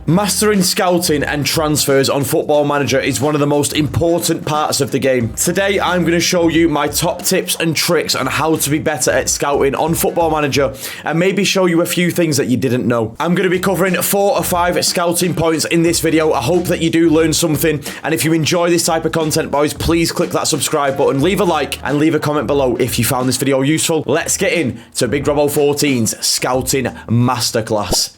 Mastering scouting and transfers on Football Manager is one of the most important parts of the game. Today, I'm going to show you my top tips and tricks on how to be better at scouting on Football Manager and maybe show you a few things that you didn't know. I'm going to be covering 4 or 5 scouting points in this video. I hope that you do learn something, and if you enjoy this type of content, boys, please click that subscribe button, leave a like, and leave a comment below if you found this video useful. Let's get in to Big Robbo 14's Scouting Masterclass.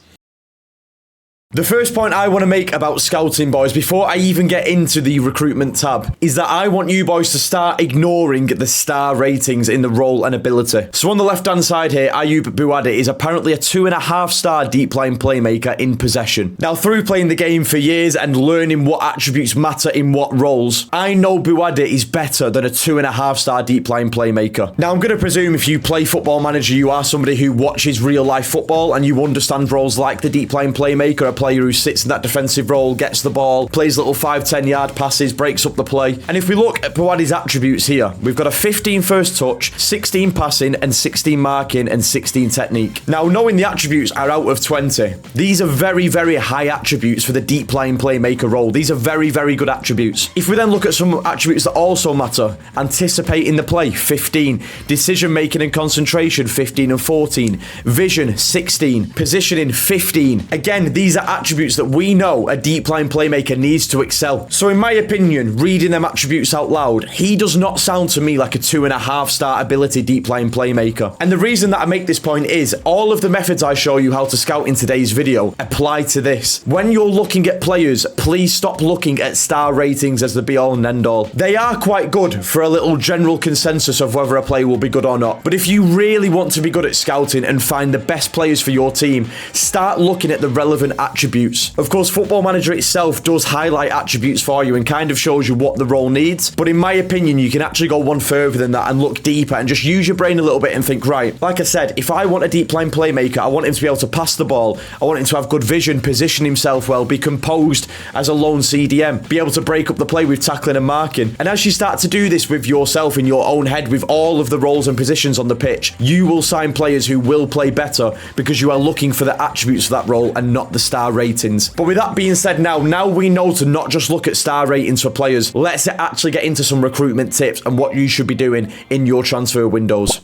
The first point I want to make about scouting, boys, before I even get into the recruitment tab, is that I want you boys to start ignoring the star ratings in the role and ability. So on the left-hand side here, Ayoub Bouadi is apparently a 2.5-star deep line playmaker in possession. Now, through playing the game for years and learning what attributes matter in what roles, I know Bouadi is better than a 2.5-star deep line playmaker. Now, I'm going to presume if you play Football Manager, you are somebody who watches real-life football and you understand roles like the deep line playmaker, a player who sits in that defensive role, gets the ball, plays little 5-10 yard passes, breaks up the play. And if we look at Bouadi's attributes here, we've got a 15 first touch, 16 passing, and 16 marking, and 16 technique. Now, knowing the attributes are out of 20, these are very, very high attributes for the deep line playmaker role. These are very, very good attributes. If we then look at some attributes that also matter, anticipating the play, 15, decision making and concentration, 15 and 14, vision, 16, positioning, 15. Again, these are attributes that we know a deep line playmaker needs to excel. So in my opinion, reading them attributes out loud, he does not sound to me like a 2.5-star ability deep line playmaker. And the reason that I make this point is all of the methods I show you how to scout in today's video apply to this. When you're looking at players, please stop looking at star ratings as the be all and end all. They are quite good for a little general consensus of whether a player will be good or not. But if you really want to be good at scouting and find the best players for your team, start looking at the relevant attributes. Of course, Football Manager itself does highlight attributes for you and kind of shows you what the role needs. But in my opinion, you can actually go one further than that and look deeper and just use your brain a little bit and think, right, like I said, if I want a deep line playmaker, I want him to be able to pass the ball. I want him to have good vision, position himself well, be composed as a lone CDM, be able to break up the play with tackling and marking. And as you start to do this with yourself in your own head, with all of the roles and positions on the pitch, you will sign players who will play better because you are looking for the attributes for that role and not the star ratings. But with that being said, now we know to not just look at star ratings for players. Let's actually get into some recruitment tips and what you should be doing in your transfer windows.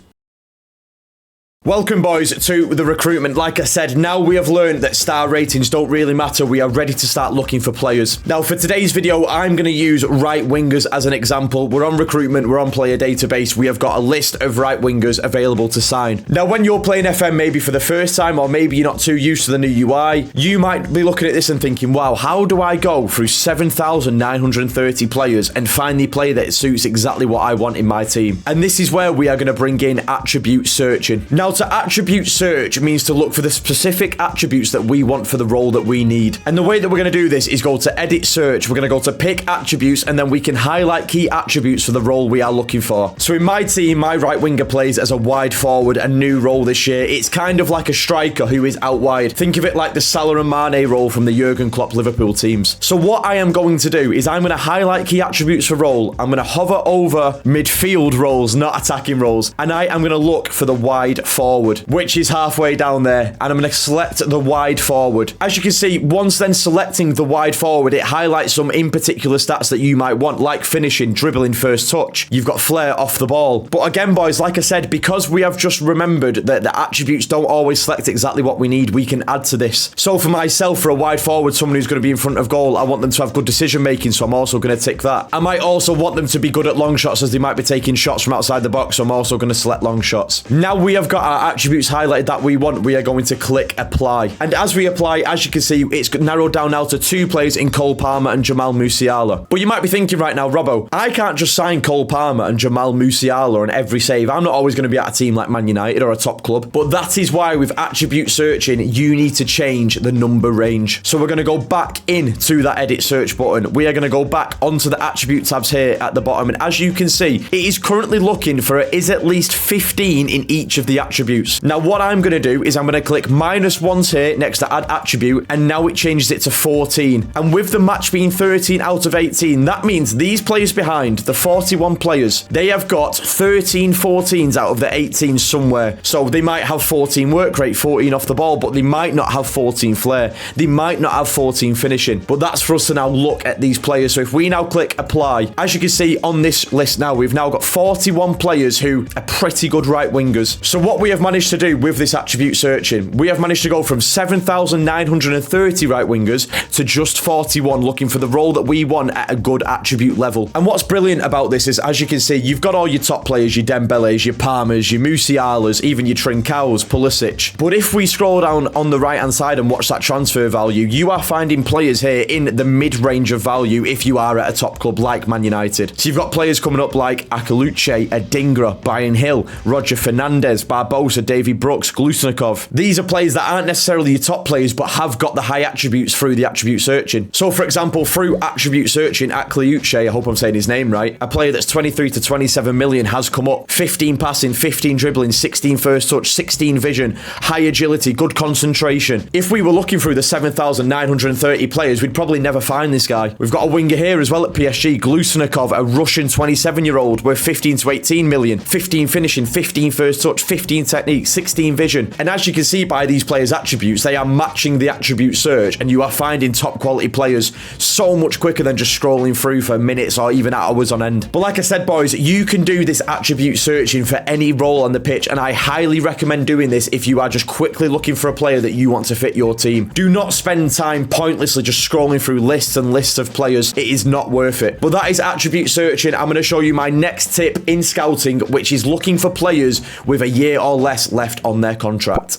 Welcome, boys, to the recruitment. Like I said, now we have learned that star ratings don't really matter. We are ready to start looking for players. Now, for today's video, I'm going to use right wingers as an example. We're on recruitment. We're on player database. We have got a list of right wingers available to sign. Now, when you're playing FM maybe for the first time, or maybe you're not too used to the new UI, you might be looking at this and thinking, wow, how do I go through 7,930 players and find the player that suits exactly what I want in my team? And this is where we are going to bring in attribute searching. Now, to attribute search means to look for the specific attributes that we want for the role that we need. And the way that we're going to do this is go to edit search. We're going to go to pick attributes, and then we can highlight key attributes for the role we are looking for. So in my team, my right winger plays as a wide forward, a new role this year. It's kind of like a striker who is out wide. Think of it like the Salah and Mane role from the Jurgen Klopp Liverpool teams. So what I am going to do is I'm going to highlight key attributes for role. I'm going to hover over midfield roles, not attacking roles, and I am going to look for the wide forward, which is halfway down there, and I'm going to select the wide forward. As you can see, once then selecting the wide forward, it highlights some in particular stats that you might want, like finishing, dribbling, first touch. You've got flair off the ball. But again, boys, like I said, because we have just remembered that the attributes don't always select exactly what we need, we can add to this. So for myself, for a wide forward, someone who's going to be in front of goal, I want them to have good decision making, so I'm also going to tick that. I might also want them to be good at long shots, as they might be taking shots from outside the box, so I'm also going to select long shots. Now we have got our attributes highlighted that we want, we are going to click apply. And as we apply, as you can see, it's narrowed down now to 2 players in Cole Palmer and Jamal Musiala. But you might be thinking right now, Robbo, I can't just sign Cole Palmer and Jamal Musiala on every save. I'm not always going to be at a team like Man United or a top club. But that is why with attribute searching, you need to change the number range. So we're going to go back into that edit search button. We are going to go back onto the attribute tabs here at the bottom. And as you can see, it is currently looking for is at least 15 in each of the attributes. attributes. Now what I'm going to do is I'm going to click -1 here next to add attribute, and now it changes it to 14. And with the match being 13 out of 18, that means these players behind, the 41 players, they have got 13 14s out of the 18 somewhere. So they might have 14 work rate, 14 off the ball, but they might not have 14 flair. They might not have 14 finishing. But that's for us to now look at these players. So if we now click apply, as you can see on this list now, we've now got 41 players who are pretty good right wingers. So what we have managed to do with this attribute searching, we have managed to go from 7,930 right wingers to just 41, looking for the role that we want at a good attribute level. And what's brilliant about this is, as you can see, you've got all your top players, your Dembeles, your Palmers, your Musialas, even your Trincaos, Pulisic. But if we scroll down on the right hand side and watch that transfer value, you are finding players here in the mid-range of value if you are at a top club like Man United. So you've got players coming up like Akaluche, Adingra, Brian Hill, Roger Fernandez, Barbosa, Davy Brooks, Glusnikov. These are players that aren't necessarily your top players but have got the high attributes through the attribute searching. So for example, through attribute searching, Akaluche, I hope I'm saying his name right, a player that's 23 to 27 million has come up. 15 passing, 15 dribbling, 16 first touch, 16 vision, high agility, good concentration. If we were looking through the 7,930 players, we'd probably never find this guy. We've got a winger here as well at PSG, Glusnikov, a Russian 27-year-old worth 15 to 18 million, 15 finishing, 15 first touch, 15 technique, 16 vision. And as you can see by these players' attributes, they are matching the attribute search, and you are finding top quality players so much quicker than just scrolling through for minutes or even hours on end. But like I said, boys, you can do this attribute searching for any role on the pitch, and I highly recommend doing this if you are just quickly looking for a player that you want to fit your team. Do not spend time pointlessly just scrolling through lists and lists of players. It is not worth it. But that is attribute searching. I'm going to show you my next tip in scouting, which is looking for players with a year or less left on their contract.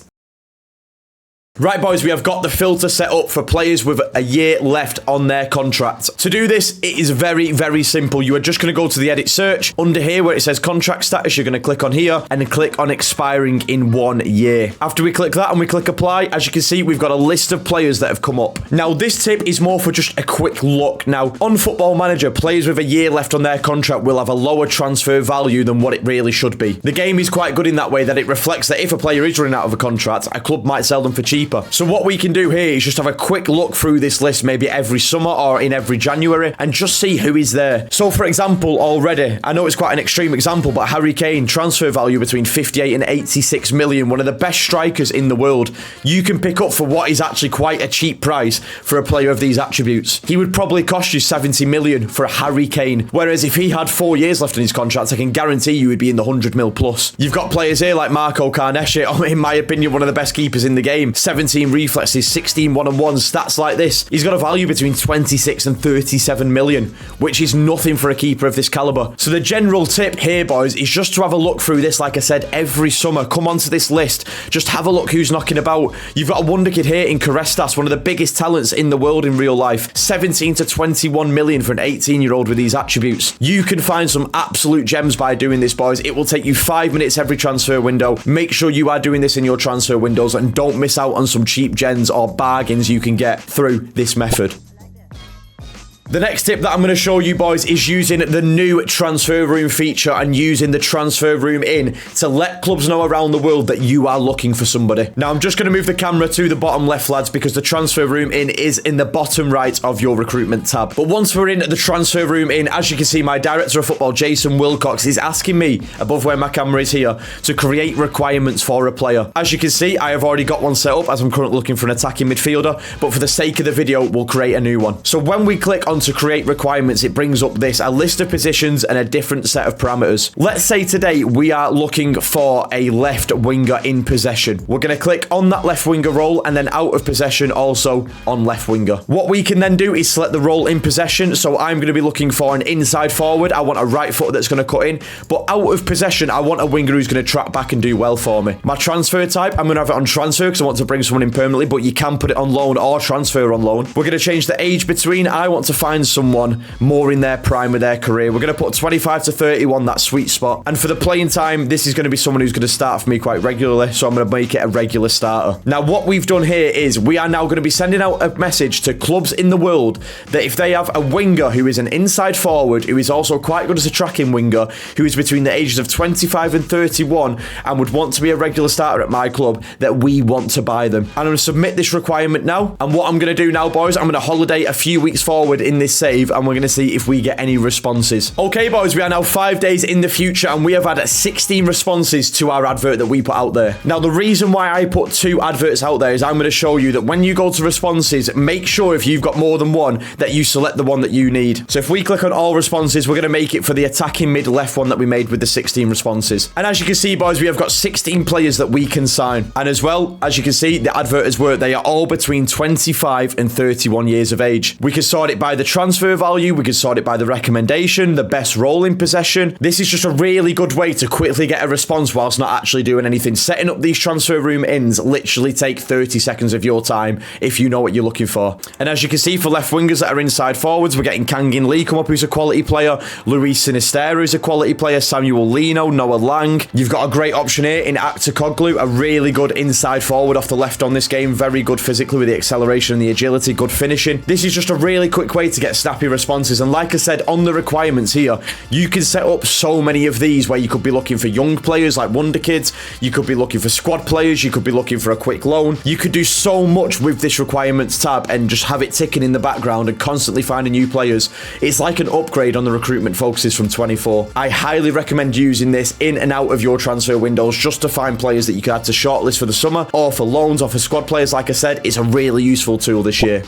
Right, boys, we have got the filter set up for players with a year left on their contract. To do this, it is very, very simple. You are just going to go to the edit search. Under here where it says contract status, you're going to click on here and then click on expiring in 1 year. After we click that and we click apply, as you can see, we've got a list of players that have come up. Now, this tip is more for just a quick look. Now, on Football Manager, players with a year left on their contract will have a lower transfer value than what it really should be. The game is quite good in that way that it reflects that if a player is running out of a contract, a club might sell them for cheap. So what we can do here is just have a quick look through this list, maybe every summer or in every January, and just see who is there. So for example, already, I know it's quite an extreme example, but Harry Kane, transfer value between 58 and 86 million, one of the best strikers in the world, you can pick up for what is actually quite a cheap price for a player of these attributes. He would probably cost you 70 million for a Harry Kane, whereas if he had 4 years left in his contract, I can guarantee you he'd be in the 100 mil plus. You've got players here like Marco Carnesce, in my opinion, one of the best keepers in the game, 17 reflexes, 16 one-on-ones, stats like this. He's got a value between 26 and 37 million, which is nothing for a keeper of this caliber. So the general tip here, boys, is just to have a look through this, like I said, every summer. Come onto this list, just have a look who's knocking about. You've got a wonder kid here in Carestas, one of the biggest talents in the world in real life. 17 to 21 million for an 18-year-old with these attributes. You can find some absolute gems by doing this, boys. It will take you 5 minutes every transfer window. Make sure you are doing this in your transfer windows and don't miss out on some cheap gens or bargains you can get through this method. The next tip that I'm going to show you, boys, is using the new transfer room feature and using the transfer room in to let clubs know around the world that you are looking for somebody. Now, I'm just going to move the camera to the bottom left, lads, because the transfer room in is in the bottom right of your recruitment tab. But once we're in the transfer room in, as you can see, my director of football, Jason Wilcox, is asking me, above where my camera is here, to create requirements for a player. As you can see, I have already got one set up as I'm currently looking for an attacking midfielder, but for the sake of the video, we'll create a new one. So when we click on to create requirements, it brings up a list of positions and a different set of parameters. Let's say today we are looking for a left winger in possession. We're going to click on that left winger role and then out of possession also on left winger. What we can then do is select the role in possession. So I'm going to be looking for an inside forward. I want a right footer that's going to cut in, but out of possession, I want a winger who's going to track back and do well for me. My transfer type, I'm going to have it on transfer because I want to bring someone in permanently, but you can put it on loan or transfer on loan. We're going to change the age between. I want to find find someone more in their prime of their career. We're going to put 25 to 31, that sweet spot. And for the playing time, this is going to be someone who's going to start for me quite regularly, so I'm going to make it a regular starter. Now, what we've done here is we are now going to be sending out a message to clubs in the world that if they have a winger who is an inside forward, who is also quite good as a tracking winger, who is between the ages of 25 and 31 and would want to be a regular starter at my club, that we want to buy them. I'm going to submit this requirement now, and what I'm going to do now, boys, I'm going to holiday a few weeks forward in this save, and we're going to see if we get any responses. Okay, boys, we are now 5 days in the future, and we have had 16 responses to our advert that we put out there. Now, the reason why I put 2 adverts out there is I'm going to show you that when you go to responses, make sure if you've got more than one that you select the one that you need. So if we click on all responses, we're going to make it for the attacking mid left one that we made with the 16 responses. And as you can see, boys, we have got 16 players that we can sign. And as well, as you can see, the adverts were, they are all between 25 and 31 years of age. We can sort it by the transfer value, we can sort it by the recommendation, the best role in possession. This is just a really good way to quickly get a response whilst not actually doing anything. Setting up these transfer room ins literally take 30 seconds of your time if you know what you're looking for. And as you can see, for left wingers that are inside forwards, we're getting Kangin Lee come up, who's a quality player, Luis Sinistero, who's a quality player, Samuel Lino, Noah Lang. You've got a great option here in Aktakoglu, a really good inside forward off the left on this game, very good physically with the acceleration and the agility, good finishing. This is just a really quick way to get snappy responses, and like I said, on the requirements here, you can set up so many of these where you could be looking for young players like wonderkids, you could be looking for squad players, you could be looking for a quick loan. You could do so much with this requirements tab and just have it ticking in the background and constantly finding new players. It's like an upgrade on the recruitment focuses from 24. I highly recommend using this in and out of your transfer windows just to find players that you could add to shortlist for the summer, or for loans, or for squad players. Like I said, it's a really useful tool this year.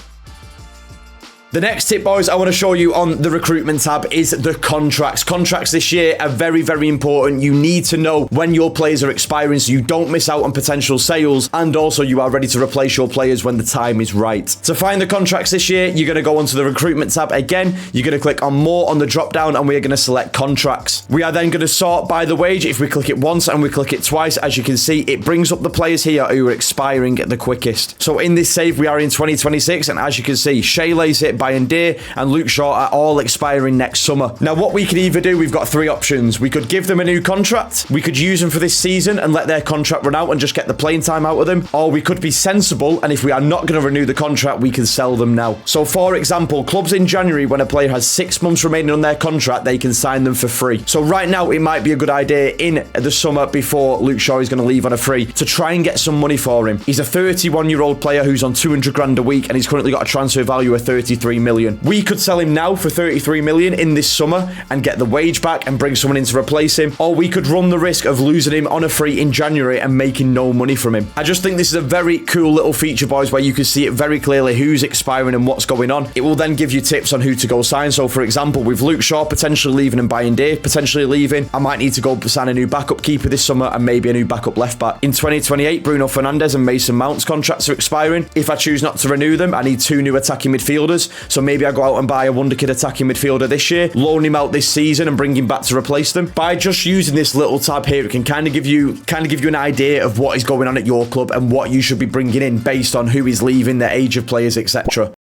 The next tip, boys, I want to show you on the recruitment tab is the contracts. Contracts this year are very, very important. You need to know when your players are expiring so you don't miss out on potential sales, and also you are ready to replace your players when the time is right. To find the contracts this year, you're going to go onto the recruitment tab again. You're going to click on more on the drop down, and we are going to select contracts. We are then going to sort by the wage. If we click it once and we click it twice, as you can see, it brings up the players here who are expiring the quickest. So in this save, we are in 2026, and as you can see, Shaylay's hit, Bayandere and Luke Shaw are all expiring next summer. Now, what we could either do, we've got 3 options. We could give them a new contract, we could use them for this season and let their contract run out and just get the playing time out of them, or we could be sensible, and if we are not going to renew the contract, we can sell them now. So for example, clubs in January, when a player has 6 months remaining on their contract, they can sign them for free. So right now, it might be a good idea in the summer before Luke Shaw is going to leave on a free to try and get some money for him. He's a 31-year-old player who's on 200 grand a week, and he's currently got a transfer value of 33 million. We could sell him now for 33 million in this summer and get the wage back and bring someone in to replace him, or we could run the risk of losing him on a free in January and making no money from him. I just think this is a very cool little feature, boys, where you can see it very clearly who's expiring and what's going on. It will then give you tips on who to go sign. So for example, with Luke Shaw potentially leaving and Bayandere potentially leaving, I might need to go sign a new backup keeper this summer and maybe a new backup left back. In 2028, Bruno Fernandes and Mason Mount's contracts are expiring. If I choose not to renew them, I need 2 new attacking midfielders. So maybe I go out and buy a wonderkid attacking midfielder this year, loan him out this season and bring him back to replace them. By just using this little tab here, it can kind of give you an idea of what is going on at your club and what you should be bringing in based on who is leaving, the age of players, etc.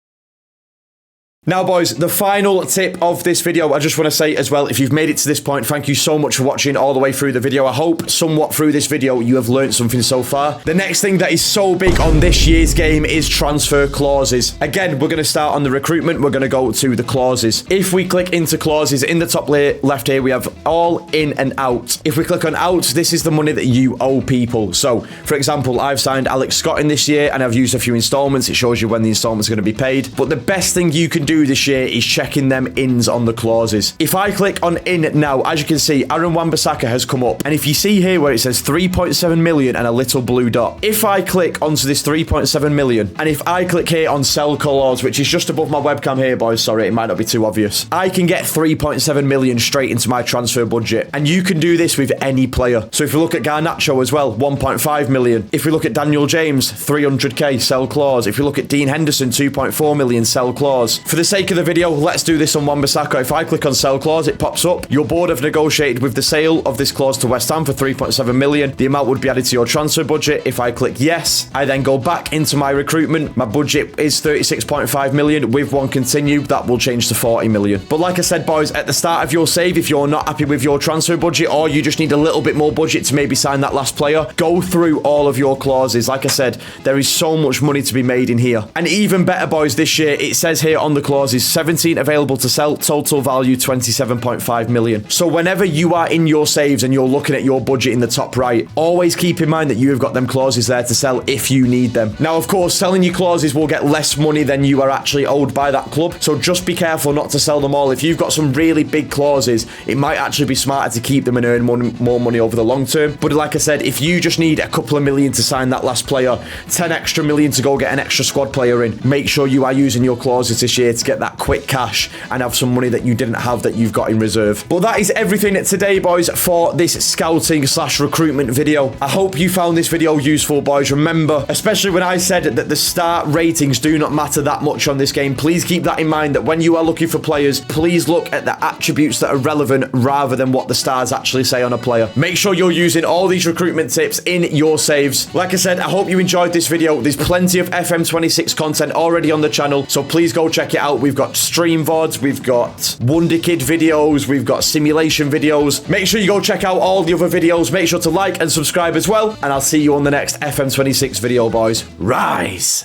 Now, boys, the final tip of this video, I just want to say as well, if you've made it to this point, thank you so much for watching all the way through the video. I hope somewhat through this video you have learned something so far. The next thing that is so big on this year's game is transfer clauses. Again, we're going to start on the recruitment. We're going to go to the clauses. If we click into clauses, in the top left here, we have all in and out. If we click on out, this is the money that you owe people. So, for example, I've signed Alex Scott in this year and I've used a few installments. It shows you when the installments are going to be paid. But the best thing you can do this year is checking them ins on the clauses. If I click on in now, as you can see, Aaron Wan-Bissaka has come up, and if you see here where it says 3.7 million and a little blue dot, if I click onto this 3.7 million and if I click here on sell clause, which is just above my webcam here, boys, sorry, it might not be too obvious, I can get 3.7 million straight into my transfer budget, and you can do this with any player. So if we look at Garnacho as well, 1.5 million. If we look at Daniel James, 300k, sell clause. If we look at Dean Henderson, 2.4 million, sell clause. For for the sake of the video, let's do this on Wan-Bissaka. If I click on sell clause, it pops up. Your board have negotiated with the sale of this clause to West Ham for 3.7 million. The amount would be added to your transfer budget. If I click yes, I then go back into my recruitment. My budget is 36.5 million. With one continue, that will change to 40 million. But like I said, boys, at the start of your save, if you're not happy with your transfer budget or you just need a little bit more budget to maybe sign that last player, go through all of your clauses. Like I said, there is so much money to be made in here. And even better, boys, this year, it says here on the clauses, 17 available to sell, total value 27.5 million. So whenever you are in your saves and you're looking at your budget in the top right, always keep in mind that you have got them clauses there to sell if you need them. Now, of course, selling your clauses will get less money than you are actually owed by that club. So just be careful not to sell them all. If you've got some really big clauses, it might actually be smarter to keep them and earn more money over the long term. But like I said, if you just need a couple of million to sign that last player, 10 extra million to go get an extra squad player in, make sure you are using your clauses this year to get that quick cash and have some money that you didn't have that you've got in reserve. But that is everything today, boys, for this scouting / recruitment video. I hope you found this video useful, boys. Remember, especially when I said that the start ratings do not matter that much on this game, please keep that in mind, that when you are looking for players, please look at the attributes that are relevant rather than what the stars actually say on a player. Make sure you're using all these recruitment tips in your saves. Like I said, I hope you enjoyed this video. There's plenty of FM26 content already on the channel, so please go check it out. We've got stream VODs, we've got Wonder Kid videos, we've got simulation videos. Make sure you go check out all the other videos. Make sure to like and subscribe as well, and I'll see you on the next FM26 video, boys. Rise!